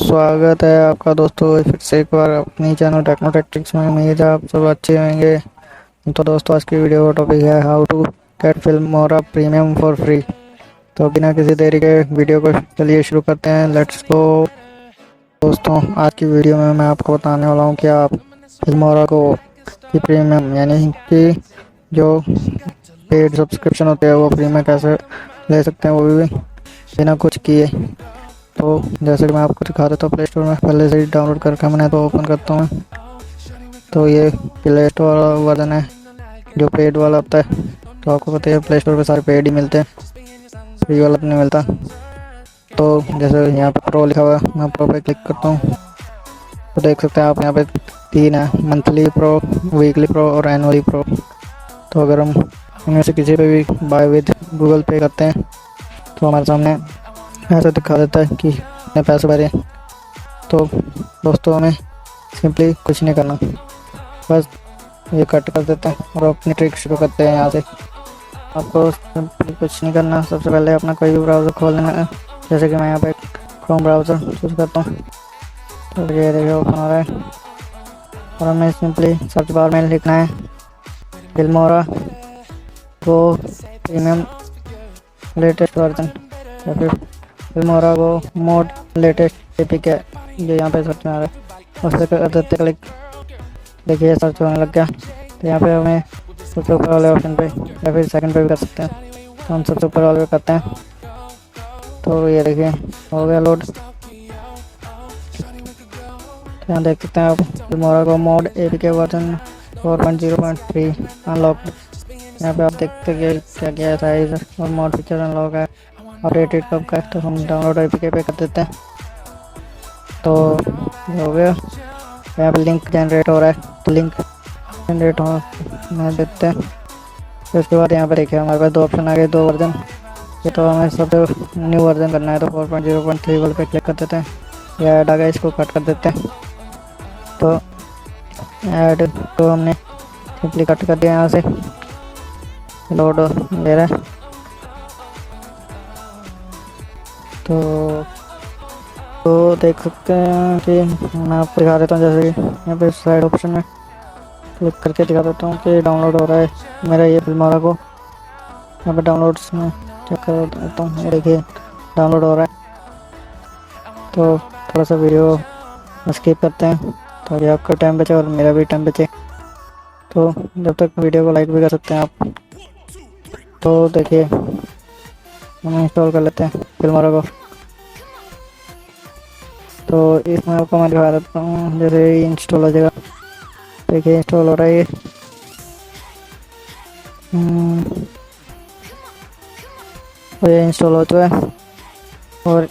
स्वागत है आपका दोस्तों फिर से एक बार अपनी चैनल टेक्नो टेक्टिक्स में। उम्मीद है आप सब अच्छे होंगे। तो दोस्तों आज की वीडियो का टॉपिक है how to get Filmora premium for free. तो बिना किसी देरी के वीडियो को चलिए शुरू करते हैं। Let's go. दोस्तों आज की वीडियो में मैं आपको बताने वाला हूँ कि आप फिल्मोरा को की प्रीमियम यानी कि जो पेड सब्सक्रिप्शन होते हैं वो फ्री में कैसे ले सकते हैं, वो भी बिना कुछ किए। तो जैसे कि मैं आपको दिखा देता हूँ, प्ले स्टोर में पहले से ही डाउनलोड करके मैंने तो ओपन करता हूँ। तो ये प्ले स्टोर वाला वर्जन है जो पेड वाला होता है। तो आपको पता है प्ले स्टोर पे सारे पेड ही मिलते हैं, फ्री वाला नहीं मिलता। तो जैसे यहाँ पे प्रो लिखा हुआ है, मैं प्रो पे क्लिक करता हूँ तो देख सकते हैं आप यहाँ पे तीन है, मंथली प्रो, वीकली प्रो और एनुअली प्रो। तो अगर हम इनमें से किसी पे भी बाय विद गूगल पे करते हैं तो हमारे सामने ऐसा दिखा देता है कि कितने पैसे भरे। तो दोस्तों हमें सिंपली कुछ नहीं करना, बस ये कट कर देते हैं और अपनी ट्रिक शुरू करते हैं। यहाँ से आपको सिंपली कुछ नहीं करना। सबसे पहले अपना कोई भी ब्राउज़र खोल लेना है। जैसे कि मैं यहाँ पे क्रोम ब्राउज़र चूज़ करता हूँ तो ये देखिए ओपन हो रहा है और हमें सिंपली सर्च बार में लिखना है Filmora go premium latest version या फिर फिल्मोरा गो मोड लेटेस्ट एपीके, ये यहाँ पे सर्च में आ रहा है। उससे कर देते क्लिक, देखिए सर्च होने लग गया। तो यहाँ पे हमें सबसे ऊपर वाले ऑप्शन पे या फिर सेकंड पे भी कर सकते हैं। तो हम सबसे ऊपर वाले पे करते हैं तो ये देखिए हो गया लोड। तो यहाँ देख सकते हैं आप फिल्मोरा गो मोड एपीके वर्जन 4.0.3 अनलॉक्ड। यहाँ पे आप देखते हैं क्या क्या है, साइज और मोड फीचर अनलॉक है और रेटेड कब का है। तो हम डाउनलोड एपीके पे कर देते हैं तो हो गया। यहाँ पे लिंक जनरेट हो रहा है तो लिंक जनरेट होने देते हैं। फिर उसके बाद यहाँ पे देखिए हमारे पास दो ऑप्शन आ गए, दो वर्जन। ये तो हमें सबसे न्यू वर्जन करना है तो 4.0.3 वाले पे क्लिक कर देते हैं। ये ऐड आ गया, इसको कट कर देते हैं। तो ऐड को हमने सिंपली कट कर दिया। यहाँ से लोड ले रहा है तो देख सकते हैं कि मैं आपको दिखा देता हूँ। जैसे कि यहाँ पे साइड ऑप्शन में क्लिक करके दिखा देता हूँ कि डाउनलोड हो रहा है मेरा ये फिल्मोरा को। यहाँ पे डाउनलोड्स में चेक कर देता हूँ, ये देखिए डाउनलोड हो रहा है। तो थोड़ा सा वीडियो स्किप करते हैं ताकि आपका टाइम बचे और मेरा भी टाइम बचे। तो जब तक वीडियो को लाइक भी कर सकते हैं आप। तो देखिए हम इंस्टॉल कर लेते हैं फिल्मोरा को। तो इसमें आपको मैं दिखा देता हूँ, जैसे ही इंस्टॉल हो जाएगा देखिए इंस्टॉल हो रहा है ये। तो ये इंस्टॉल हो चुका है और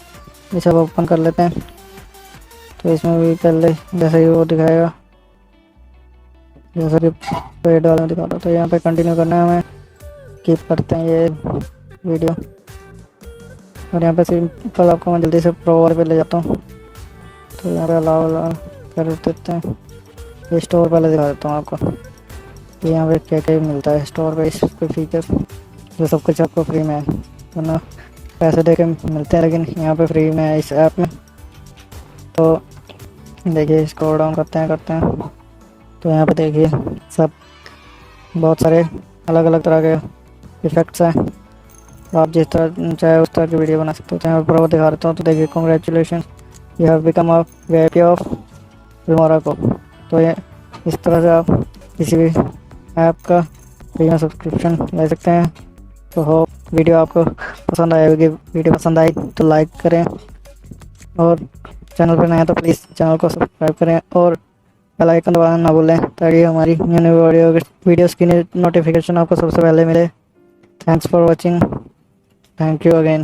इसे अब ओपन कर लेते हैं। तो इसमें भी पहले जैसे ही वो दिखाएगा, जैसा कि पेड वाले में दिखाता तो यहाँ पे कंटिन्यू करना है हमें। कीप करते हैं ये वीडियो और यहाँ पे सिंपल आपको मैं जल्दी से प्रो वाले पे ले जाता हूँ। तो यहाँ पे अलाउ कर देते हैं। ये स्टोर पहले दिखा देता हूँ आपको कि यहाँ पे क्या क्या मिलता है स्टोर पे। इस पे फीचर जो सब कुछ आपको फ्री में है, वरना पैसे दे के मिलते हैं लेकिन यहाँ पे फ्री में है इस ऐप में। तो देखिए इसको डाउन करते हैं तो यहाँ पे देखिए सब बहुत सारे अलग अलग तरह के इफ़ेक्ट्स हैं। आप जिस तरह चाहे उस तरह की वीडियो बना सकते हो। तो यहाँ पर प्रो दिखा देता हूँ तो देखिए congratulation you have become a VIP of Filmora को। तो ये इस तरह से आप किसी भी ऐप का फ्री में सब्सक्रिप्शन ले सकते हैं। तो हो वीडियो आपको पसंद आई होगी। वीडियो पसंद आई तो लाइक करें और चैनल पर नए हैं तो प्लीज़ चैनल को सब्सक्राइब करें और बेल आइकन दबाना ना भूलें ताकि हमारी न्यू वीडियोज़ की नोटिफिकेशन आपको सबसे पहले मिले। Thanks for watching, thank you again.